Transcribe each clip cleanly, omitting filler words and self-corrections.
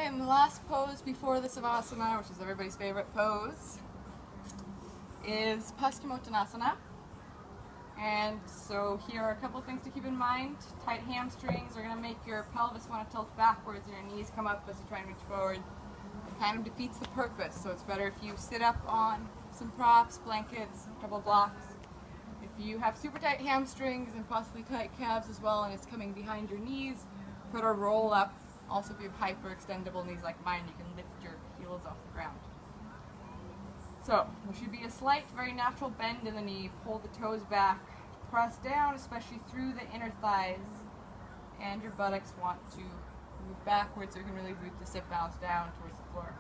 Okay, and the last pose before the Savasana, which is everybody's favorite pose, is Paschimottanasana. And so here are a couple of things to keep in mind. Tight hamstrings are going to make your pelvis want to tilt backwards and your knees come up as you try and reach forward. It kind of defeats the purpose, so it's better if you sit up on some props, blankets, a couple of blocks. If you have super tight hamstrings and possibly tight calves as well and it's coming behind your knees, put a roll up. Also, if you have hyperextendable knees like mine, you can lift your heels off the ground. So, there should be a slight, very natural bend in the knee. Pull the toes back. Press down, especially through the inner thighs. And your buttocks want to move backwards so you can really root the sit bones down towards the floor.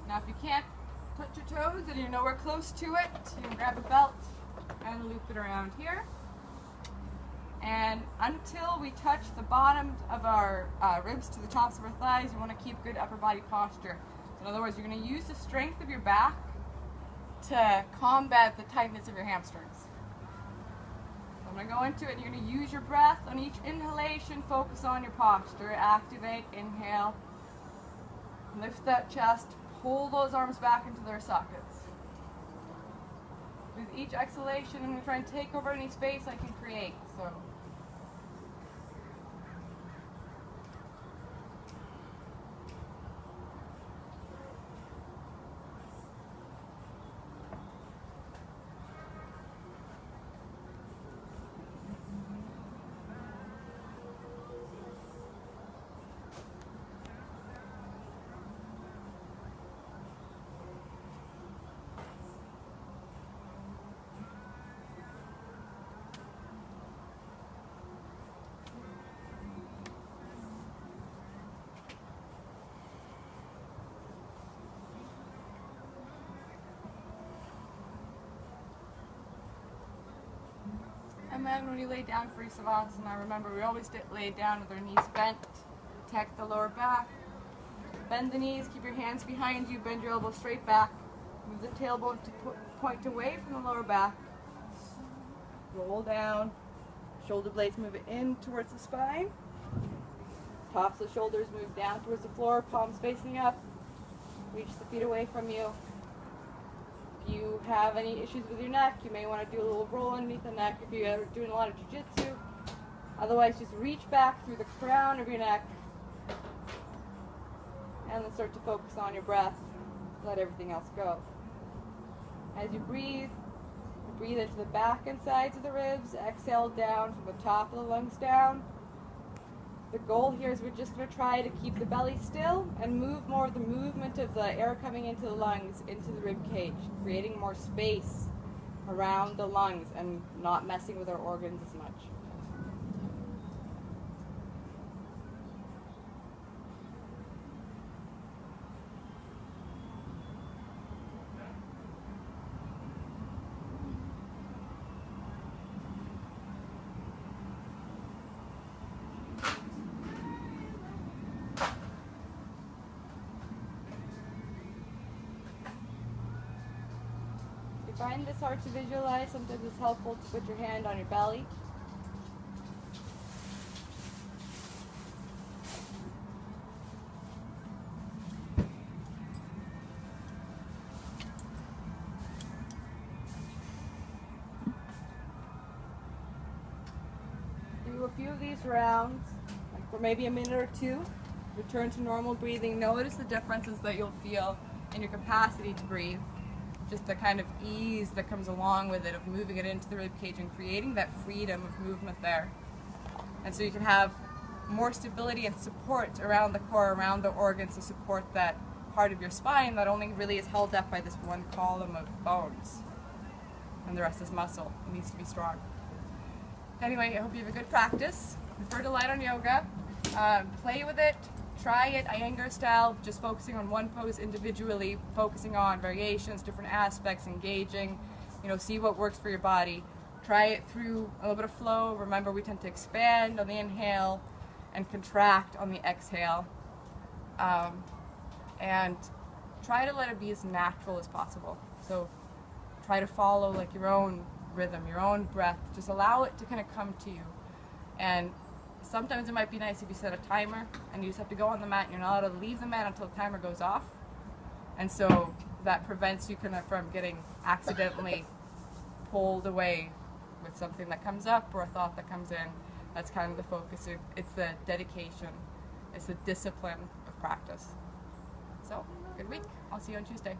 Now, if you can't touch your toes and you're nowhere close to it, you can grab a belt and loop it around here. And until we touch the bottom of our ribs to the tops of our thighs, you want to keep good upper body posture. So in other words, you're going to use the strength of your back to combat the tightness of your hamstrings. So I'm going to go into it, and you're going to use your breath on each inhalation, focus on your posture, activate, inhale, lift that chest, pull those arms back into their sockets. With each exhalation, I'm going to try and take over any space I can create. So. And then when you lay down for your Savasana, remember we always lay down with our knees bent, protect the lower back, bend the knees, keep your hands behind you, bend your elbows straight back, move the tailbone to point away from the lower back, roll down, shoulder blades move in towards the spine, tops of the shoulders move down towards the floor, palms facing up, reach the feet away from you. If you have any issues with your neck, you may want to do a little roll underneath the neck if you're doing a lot of jiu-jitsu. Otherwise, just reach back through the crown of your neck and then start to focus on your breath. Let everything else go. As you breathe into the back and sides of the ribs. Exhale down from the top of the lungs down. The goal here is we're just going to try to keep the belly still and move more of the movement of the air coming into the lungs into the rib cage, creating more space around the lungs and not messing with our organs as much. If you find this hard to visualize, sometimes it's helpful to put your hand on your belly. Do a few of these rounds, like for maybe a minute or two. Return to normal breathing. Notice the differences that you'll feel in your capacity to breathe. Just the kind of ease that comes along with it of moving it into the rib cage and creating that freedom of movement there. And so you can have more stability and support around the core, around the organs to support that part of your spine that only really is held up by this one column of bones. And the rest is muscle. It needs to be strong. Anyway, I hope you have a good practice. Prefer to light on yoga. Play with it. Try it Iyengar style, just focusing on one pose individually, focusing on variations, different aspects, engaging, see what works for your body. Try it through a little bit of flow. Remember, we tend to expand on the inhale and contract on the exhale. And try to let it be as natural as possible. So try to follow like your own rhythm, your own breath. Just allow it to kind of come to you. And sometimes it might be nice if you set a timer and you just have to go on the mat and you're not allowed to leave the mat until the timer goes off. And so that prevents you kind of from getting accidentally pulled away with something that comes up or a thought that comes in. That's kind of the focus. It's the dedication. It's the discipline of practice. So, good week. I'll see you on Tuesday.